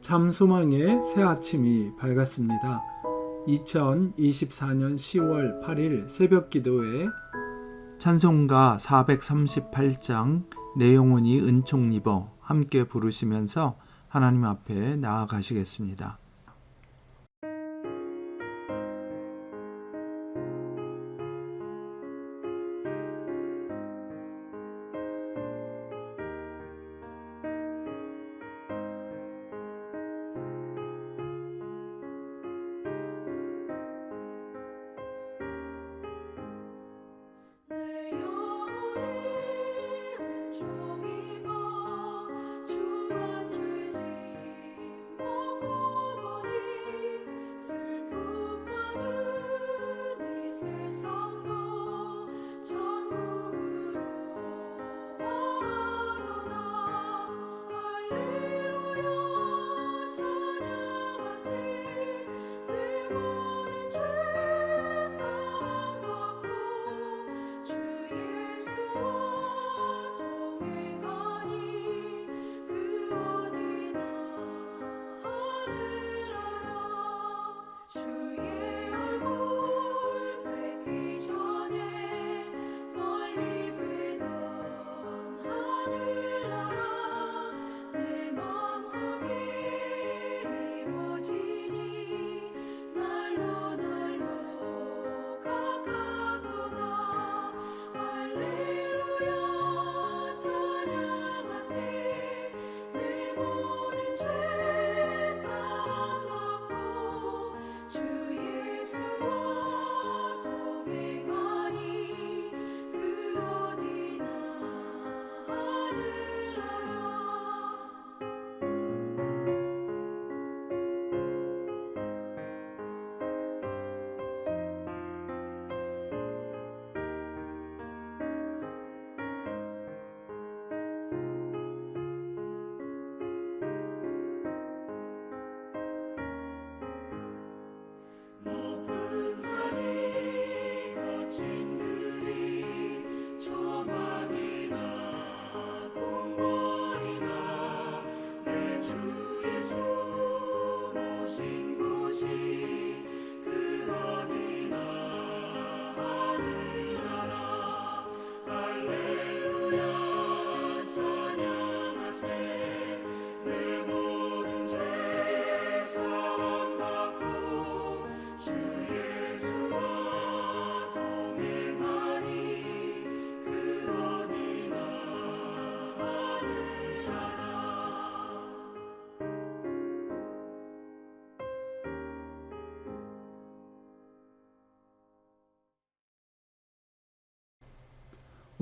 참 소망의 새 아침이 밝았습니다. 2024년 10월 8일 새벽 기도회 찬송가 438장 내 영혼이 은총 입어 함께 부르시면서 하나님 앞에 나아가시겠습니다.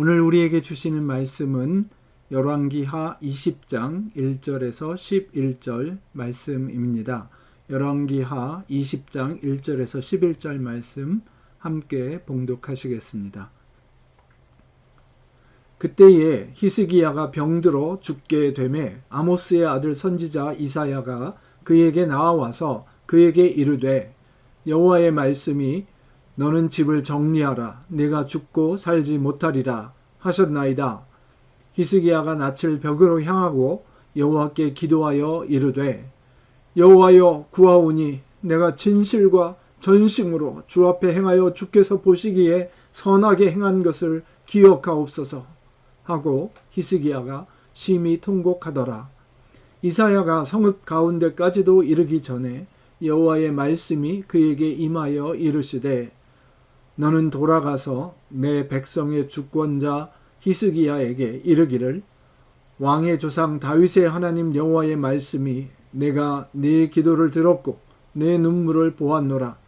오늘 우리에게 주시는 말씀은 열왕기하 20장 1절에서 11절 말씀입니다. 열왕기하 20장 1절에서 11절 말씀 함께 봉독하시겠습니다. 그때에 히스기야가 병들어 죽게 되매 아모스의 아들 선지자 이사야가 그에게 나와서 그에게 이르되 여호와의 말씀이 너는 집을 정리하라. 내가 죽고 살지 못하리라 하셨나이다. 히스기야가 낯을 벽으로 향하고 여호와께 기도하여 이르되 여호와여 구하오니 내가 진실과 전심으로 주 앞에 행하여 주께서 보시기에 선하게 행한 것을 기억하옵소서 하고 히스기야가 심히 통곡하더라. 이사야가 성읍 가운데까지도 이르기 전에 여호와의 말씀이 그에게 임하여 이르시되 너는 돌아가서 내 백성의 주권자 히스기야에게 이르기를 왕의 조상 다윗의 하나님 여호와의 말씀이 내가 네 기도를 들었고 내 눈물을 보았노라.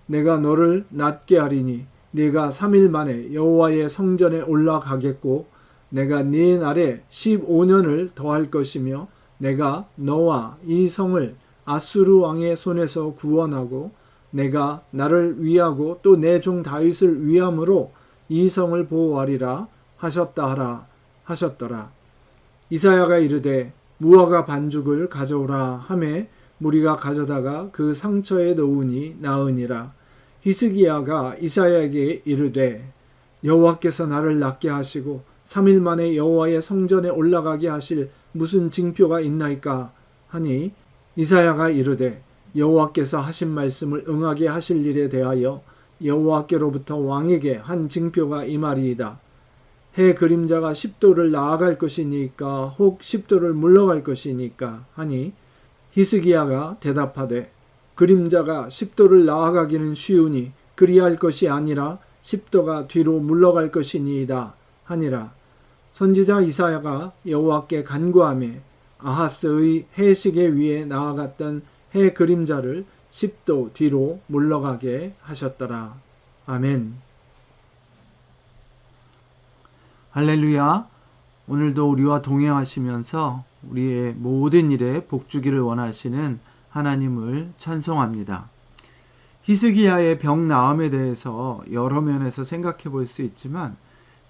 내가 너를 낫게 하리니 네가 3일 만에 여호와의 성전에 올라가겠고 내가 네 날에 15년을 더할 것이며 내가 너와 이 성을 아수르 왕의 손에서 구원하고 내가 나를 위하고 또 내 종 다윗을 위함으로 이 성을 보호하리라 하셨다 하셨더라. 이사야가 이르되 무화과 반죽을 가져오라 하매 무리가 가져다가 그 상처에 넣으니 나으니라. 히스기야가 이사야에게 이르되 여호와께서 나를 낫게 하시고 3일 만에 여호와의 성전에 올라가게 하실 무슨 징표가 있나이까 하니 이사야가 이르되 여호와께서 하신 말씀을 응하게 하실 일에 대하여 여호와께로부터 왕에게 한 징표가 임하리이다. 해 그림자가 10도를 나아갈 것이니까 혹 10도를 물러갈 것이니까 하니 히스기야가 대답하되 그림자가 10도를 나아가기는 쉬우니 그리할 것이 아니라 10도가 뒤로 물러갈 것이니이다 하니라. 선지자 이사야가 여호와께 간구하매 아하스의 해시계 위에 나아갔던 해 그림자를 10도 뒤로 물러가게 하셨더라. 아멘. 할렐루야. 오늘도 우리와 동행하시면서 우리의 모든 일에 복주기를 원하시는 하나님을 찬송합니다. 히스기야의 병 나음에 대해서 여러 면에서 생각해 볼 수 있지만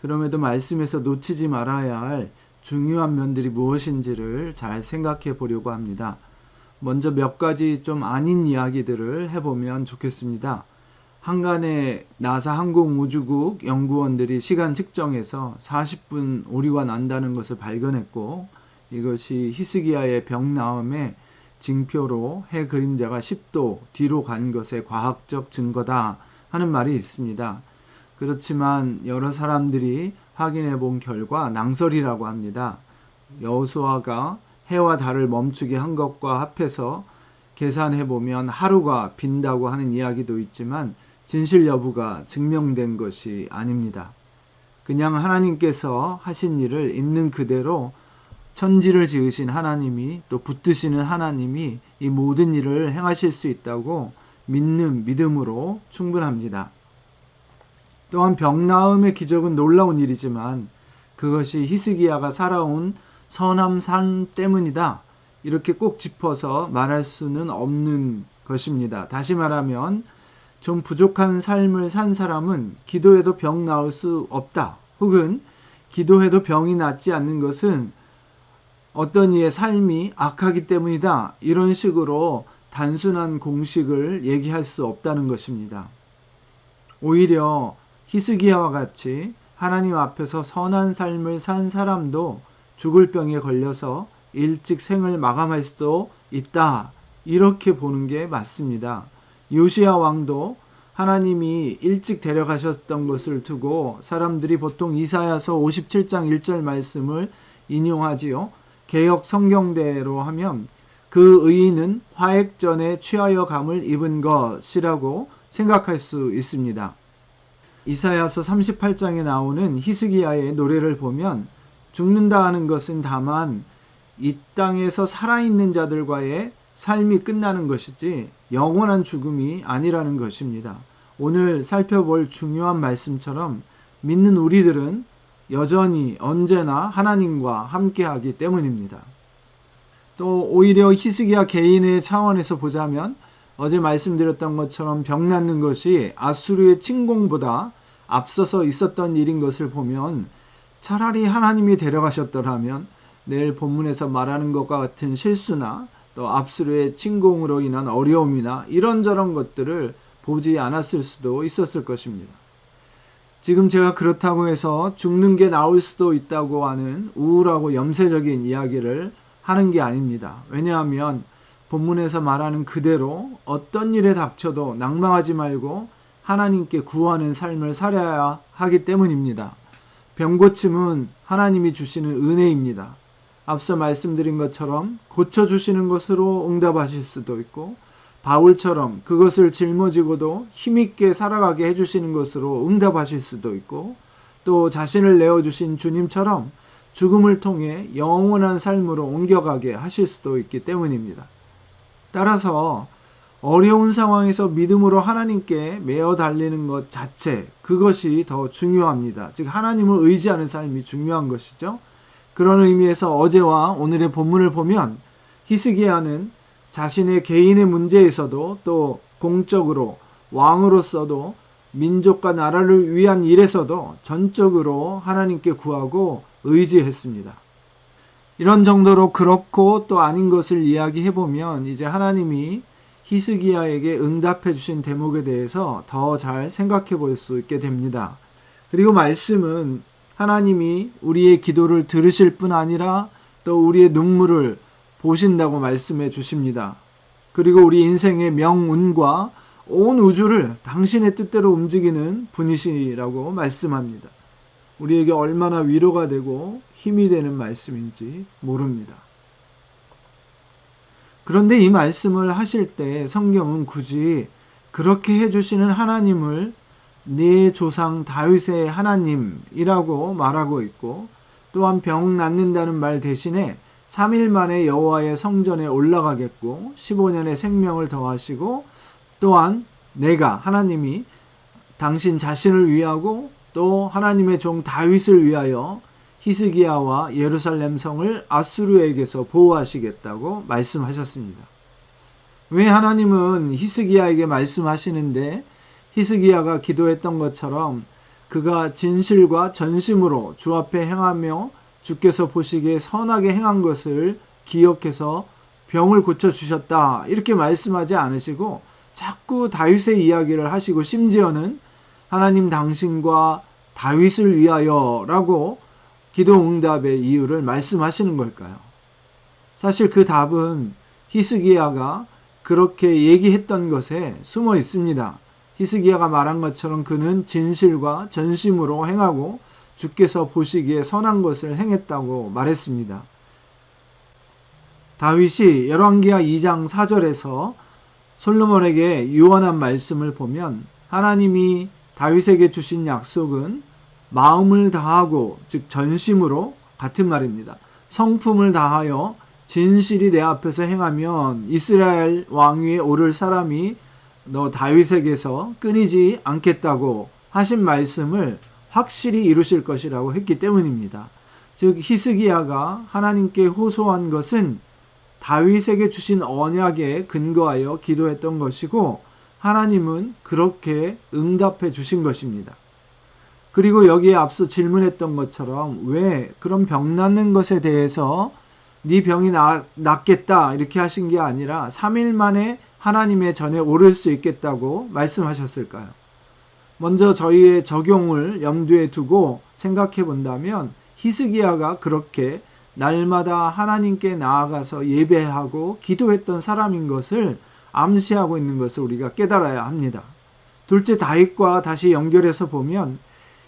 그럼에도 말씀에서 놓치지 말아야 할 중요한 면들이 무엇인지를 잘 생각해 보려고 합니다. 먼저 몇 가지 좀 아닌 이야기들을 해보면 좋겠습니다. 한간에 나사 항공우주국 연구원들이 시간 측정에서 40분 오류가 난다는 것을 발견했고 이것이 히스기야의 병 나음의 징표로 해 그림자가 10도 뒤로 간 것의 과학적 증거다 하는 말이 있습니다. 그렇지만 여러 사람들이 확인해 본 결과 낭설이라고 합니다. 여호수아가 해와 달을 멈추게 한 것과 합해서 계산해 보면 하루가 빈다고 하는 이야기도 있지만 진실 여부가 증명된 것이 아닙니다. 그냥 하나님께서 하신 일을 있는 그대로 천지를 지으신 하나님이 또 붙드시는 하나님이 이 모든 일을 행하실 수 있다고 믿는 믿음으로 충분합니다. 또한 병 나음의 기적은 놀라운 일이지만 그것이 히스기야가 살아온 선한 삶 때문이다. 이렇게 꼭 짚어서 말할 수는 없는 것입니다. 다시 말하면 좀 부족한 삶을 산 사람은 기도해도 병 나을 수 없다. 혹은 기도해도 병이 낫지 않는 것은 어떤 이의 삶이 악하기 때문이다. 이런 식으로 단순한 공식을 얘기할 수 없다는 것입니다. 오히려 히스기야와 같이 하나님 앞에서 선한 삶을 산 사람도 죽을 병에 걸려서 일찍 생을 마감할 수도 있다. 이렇게 보는 게 맞습니다. 요시야 왕도 하나님이 일찍 데려가셨던 것을 두고 사람들이 보통 이사야서 57장 1절 말씀을 인용하지요. 개역 성경대로 하면 그 의인은 화액전에 취하여 감을 입은 것이라고 생각할 수 있습니다. 이사야서 38장에 나오는 히스기야의 노래를 보면 죽는다 하는 것은 다만 이 땅에서 살아있는 자들과의 삶이 끝나는 것이지 영원한 죽음이 아니라는 것입니다. 오늘 살펴볼 중요한 말씀처럼 믿는 우리들은 여전히 언제나 하나님과 함께하기 때문입니다. 또 오히려 히스기야 개인의 차원에서 보자면 어제 말씀드렸던 것처럼 병 낫는 것이 아수르의 침공보다 앞서서 있었던 일인 것을 보면 차라리 하나님이 데려가셨더라면 내일 본문에서 말하는 것과 같은 실수나 또 아수르의 침공으로 인한 어려움이나 이런저런 것들을 보지 않았을 수도 있었을 것입니다. 지금 제가 그렇다고 해서 죽는 게 나을 수도 있다고 하는 우울하고 염세적인 이야기를 하는 게 아닙니다. 왜냐하면 본문에서 말하는 그대로 어떤 일에 닥쳐도 낭망하지 말고 하나님께 구하는 삶을 살아야 하기 때문입니다. 병고침은 하나님이 주시는 은혜입니다. 앞서 말씀드린 것처럼 고쳐주시는 것으로 응답하실 수도 있고 바울처럼 그것을 짊어지고도 힘있게 살아가게 해주시는 것으로 응답하실 수도 있고 또 자신을 내어주신 주님처럼 죽음을 통해 영원한 삶으로 옮겨가게 하실 수도 있기 때문입니다. 따라서 어려운 상황에서 믿음으로 하나님께 매어 달리는 것 자체 그것이 더 중요합니다. 즉 하나님을 의지하는 삶이 중요한 것이죠. 그런 의미에서 어제와 오늘의 본문을 보면 히스기야는 자신의 개인의 문제에서도 또 공적으로 왕으로서도 민족과 나라를 위한 일에서도 전적으로 하나님께 구하고 의지했습니다. 이런 정도로 그렇고 또 아닌 것을 이야기해보면 이제 하나님이 히스기야에게 응답해 주신 대목에 대해서 더 잘 생각해 볼 수 있게 됩니다. 그리고 말씀은 하나님이 우리의 기도를 들으실 뿐 아니라 또 우리의 눈물을 보신다고 말씀해 주십니다. 그리고 우리 인생의 명운과 온 우주를 당신의 뜻대로 움직이는 분이시라고 말씀합니다. 우리에게 얼마나 위로가 되고 힘이 되는 말씀인지 모릅니다. 그런데 이 말씀을 하실 때 성경은 굳이 그렇게 해주시는 하나님을 네 조상 다윗의 하나님이라고 말하고 있고, 또한 병 낫는다는 말 대신에 3일 만에 여호와의 성전에 올라가겠고 15년의 생명을 더하시고, 또한 내가 하나님이 당신 자신을 위하고 또 하나님의 종 다윗을 위하여 히스기야와 예루살렘 성을 아수르에게서 보호하시겠다고 말씀하셨습니다. 왜 하나님은 히스기야에게 말씀하시는데 히스기야가 기도했던 것처럼 그가 진실과 전심으로 주 앞에 행하며 주께서 보시기에 선하게 행한 것을 기억해서 병을 고쳐주셨다 이렇게 말씀하지 않으시고 자꾸 다윗의 이야기를 하시고, 심지어는 하나님 당신과 다윗을 위하여 라고 기도 응답의 이유를 말씀하시는 걸까요? 사실 그 답은 히스기야가 그렇게 얘기했던 것에 숨어 있습니다. 히스기야가 말한 것처럼 그는 진실과 전심으로 행하고 주께서 보시기에 선한 것을 행했다고 말했습니다. 다윗이 열왕기하 2장 4절에서 솔로몬에게 유언한 말씀을 보면 하나님이 다윗에게 주신 약속은 마음을 다하고, 즉 전심으로, 같은 말입니다. 성품을 다하여 진실이 내 앞에서 행하면 이스라엘 왕위에 오를 사람이 너 다윗에게서 끊이지 않겠다고 하신 말씀을 확실히 이루실 것이라고 했기 때문입니다. 즉 히스기야가 하나님께 호소한 것은 다윗에게 주신 언약에 근거하여 기도했던 것이고, 하나님은 그렇게 응답해 주신 것입니다. 그리고 여기에 앞서 질문했던 것처럼 왜 그런 병 낫는 것에 대해서 네 병이 낫겠다 이렇게 하신 게 아니라 3일 만에 하나님의 전에 오를 수 있겠다고 말씀하셨을까요? 먼저 저희의 적용을 염두에 두고 생각해 본다면 히스기야가 그렇게 날마다 하나님께 나아가서 예배하고 기도했던 사람인 것을 암시하고 있는 것을 우리가 깨달아야 합니다. 둘째, 다윗과 다시 연결해서 보면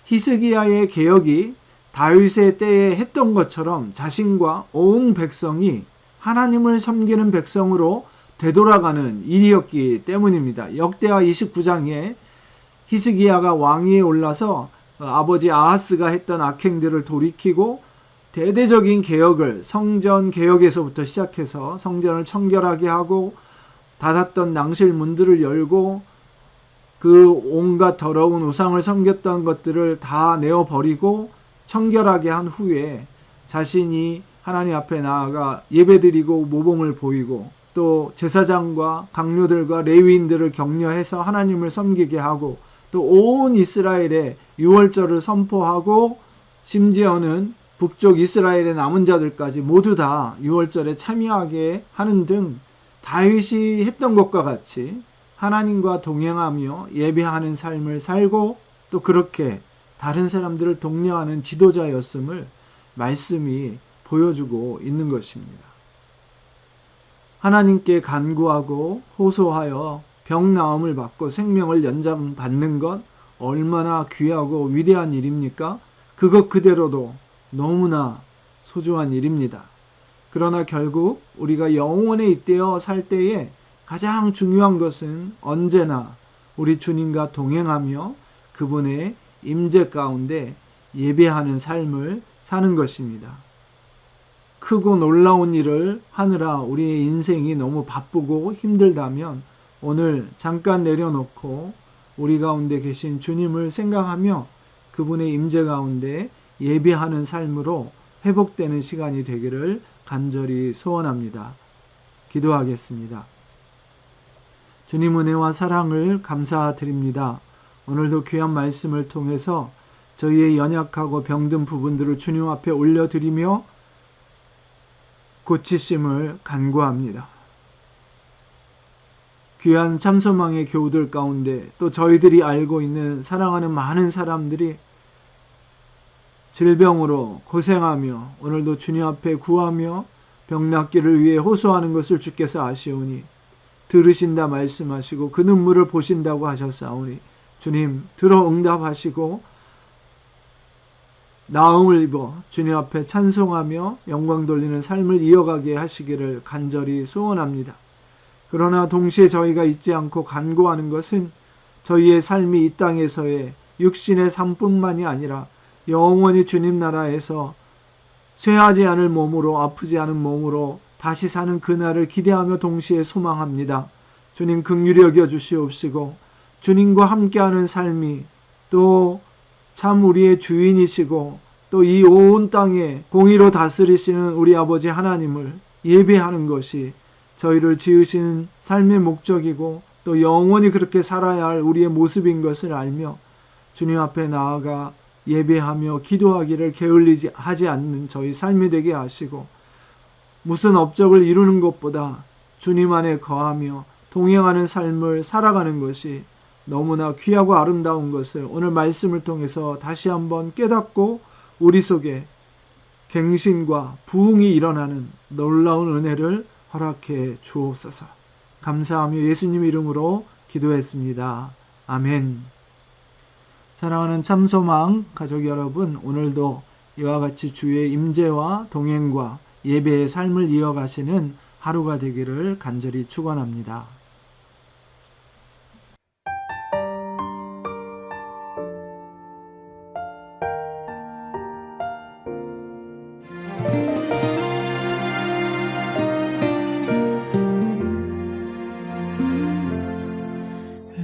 히스기야의 개혁이 다윗의 때에 했던 것처럼 자신과 온 백성이 하나님을 섬기는 백성으로 되돌아가는 일이었기 때문입니다. 역대하 29장에 히스기야가 왕위에 올라서 아버지 아하스가 했던 악행들을 돌이키고 대대적인 개혁을, 성전 개혁에서부터 시작해서 성전을 청결하게 하고 닫았던 낭실 문들을 열고 그 온갖 더러운 우상을 섬겼던 것들을 다 내어버리고 청결하게 한 후에 자신이 하나님 앞에 나아가 예배드리고 모범을 보이고 또 제사장과 강료들과 레위인들을 격려해서 하나님을 섬기게 하고 또 온 이스라엘에 유월절을 선포하고 심지어는 북쪽 이스라엘의 남은 자들까지 모두 다 유월절에 참여하게 하는 등 다윗이 했던 것과 같이 하나님과 동행하며 예배하는 삶을 살고 또 그렇게 다른 사람들을 독려하는 지도자였음을 말씀이 보여주고 있는 것입니다. 하나님께 간구하고 호소하여 병 나음을 받고 생명을 연장받는 것 얼마나 귀하고 위대한 일입니까? 그것 그대로도 너무나 소중한 일입니다. 그러나 결국 우리가 영원에 잇대어 살 때에 가장 중요한 것은 언제나 우리 주님과 동행하며 그분의 임재 가운데 예배하는 삶을 사는 것입니다. 크고 놀라운 일을 하느라 우리의 인생이 너무 바쁘고 힘들다면 오늘 잠깐 내려놓고 우리 가운데 계신 주님을 생각하며 그분의 임재 가운데 예배하는 삶으로 회복되는 시간이 되기를 간절히 소원합니다. 기도하겠습니다. 주님 은혜와 사랑을 감사드립니다. 오늘도 귀한 말씀을 통해서 저희의 연약하고 병든 부분들을 주님 앞에 올려드리며 고치심을 간구합니다. 귀한 참소망의 교우들 가운데 또 저희들이 알고 있는 사랑하는 많은 사람들이 질병으로 고생하며 오늘도 주님 앞에 구하며 병낫기를 위해 호소하는 것을 주께서 아시오니 들으신다 말씀하시고 그 눈물을 보신다고 하셨사오니 주님 들어 응답하시고 나음을 입어 주님 앞에 찬송하며 영광 돌리는 삶을 이어가게 하시기를 간절히 소원합니다. 그러나 동시에 저희가 잊지 않고 간구하는 것은 저희의 삶이 이 땅에서의 육신의 삶뿐만이 아니라 영원히 주님 나라에서 쇠하지 않을 몸으로, 아프지 않은 몸으로 다시 사는 그날을 기대하며 동시에 소망합니다. 주님 긍휼히 여겨 주시옵시고 주님과 함께하는 삶이 또 참 우리의 주인이시고 또 이 온 땅에 공의로 다스리시는 우리 아버지 하나님을 예배하는 것이 저희를 지으신 삶의 목적이고 또 영원히 그렇게 살아야 할 우리의 모습인 것을 알며 주님 앞에 나아가 예배하며 기도하기를 게을리지 하지 않는 저희 삶이 되게 하시고 무슨 업적을 이루는 것보다 주님 안에 거하며 동행하는 삶을 살아가는 것이 너무나 귀하고 아름다운 것을 오늘 말씀을 통해서 다시 한번 깨닫고 우리 속에 갱신과 부흥이 일어나는 놀라운 은혜를 허락해 주옵소서. 감사하며 예수님 이름으로 기도했습니다. 아멘. 사랑하는 참소망 가족 여러분, 오늘도 이와 같이 주의 임재와 동행과 예배의 삶을 이어가시는 하루가 되기를 간절히 축원합니다.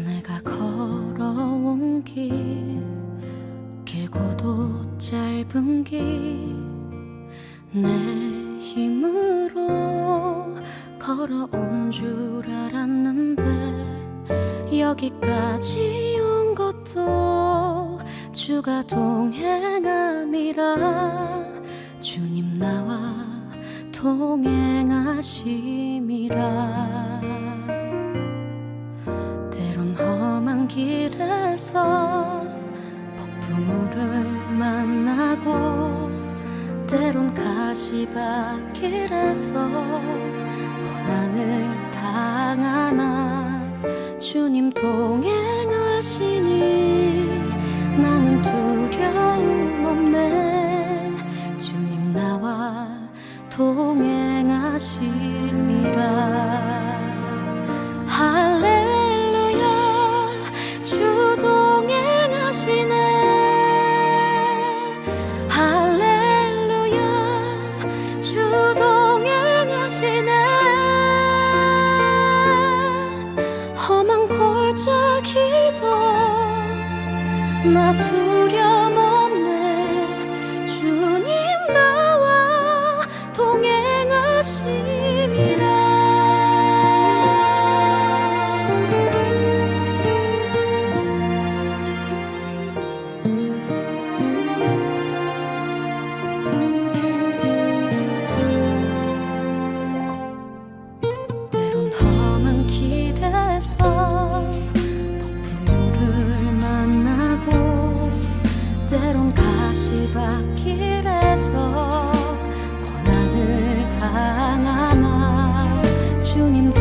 내가 걸어온 길 길고도 짧은 길 내 힘으로 걸어온 줄 알았는데 여기까지 온 것도 주가 동행함이라 주님 나와 동행하심이라 때론 험한 길에서 폭풍우를 만나고 때론 가시밭길에서 고난을 당하나 주님 동행하시니 나는 두려움 없네 주님 나와 동행하심이라 할렐루야 주 동행하시네 할렐루야 주 동행하시네 험한 골짜기도 나 두려움 없네 주님 나와 동행하심이라 때론 험한 길에서 폭풍우를 만나고 때론 가시밭길에서 고난을 당하나 주님